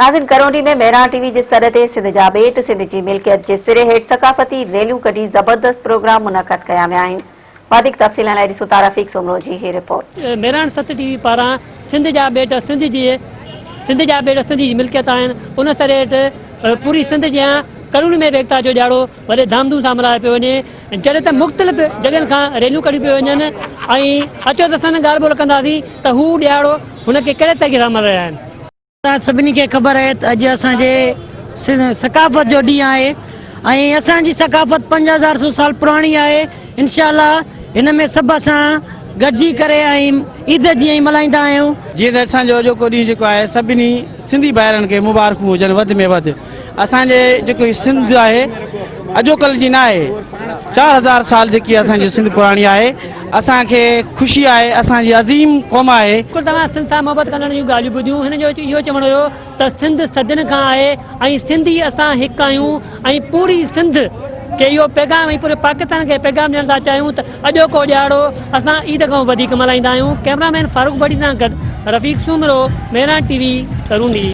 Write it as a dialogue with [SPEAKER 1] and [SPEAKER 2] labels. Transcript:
[SPEAKER 1] नाज़िन करोंडी में मेहरान टीवी जे सर ते सिंध जा बेट सिंध जी मिल्कियत जे सिरे हेठ सकाफती रैलियूं कढी ज़बरदस्त प्रोग्राम मुनक़द कया विया आहिनि। वधीक तफ़सील लाइ ॾिसो था रफ़ीक सोमरो जी ही रिपोर्ट।
[SPEAKER 2] मेहरान सत टीवी पारां सिंध जा बेट सिंध जी मिल्कियत आहिनि। उन सर हेठि पूरी सिंध जे करोंडी में एकता जो ॾियारो वॾे धामधूम सां मल्हायो पियो वञे, जॾहिं त मुख़्तलिफ़ जॻहियुनि खां रैलियूं कढियूं पियूं वञनि ऐं अचो त असां ॻाल्हि ॿोल कंदासीं त हू ॾियारो हुनखे कहिड़े तरीक़े सां मल्हाया आहिनि।
[SPEAKER 3] सभिनी खे ख़बर आहे त अॼु असांजे सकाफ़त जो ॾींहुं आहे ऐं असांजी सकाफ़त 5000 साल पुराणी आहे। इंशाअल्लाह हिन में सभु असां गॾिजी करे ऐं ईद जीअं ई मल्हाईंदा आहियूं।
[SPEAKER 4] जीअं त असांजो अॼोको ॾींहुं जेको आहे सभिनी सिंधी भाइरनि खे मुबारकूं हुजनि वधि में वधि। असांजे जेको सिंध आहे अॼोकल्ह जी न आहे, 4000 साल जेकी असांजी सिंध पुराणी आहे। असांखे ख़ुशी आहे, असांजी अज़ीम क़ौम आहे।
[SPEAKER 2] तव्हां सिंध सां मोहबत करण जूं ॻाल्हियूं ॿुधियूं। हिन जो इहो चवणो हुयो त सिंध सदियुनि खां आहे ऐं सिंधी असां हिकु आहियूं ऐं पूरी सिंध के इहो पैगाम ऐं पूरे पाकिस्तान खे पैगाम ॾियण था चाहियूं त अॼोको ॾियारो असां ईद खां वधीक मल्हाईंदा आहियूं। कैमरामैन फारूक बड़ी सां गॾु रफ़ीक सोमरो, मेहरान टीवी, करोंडी।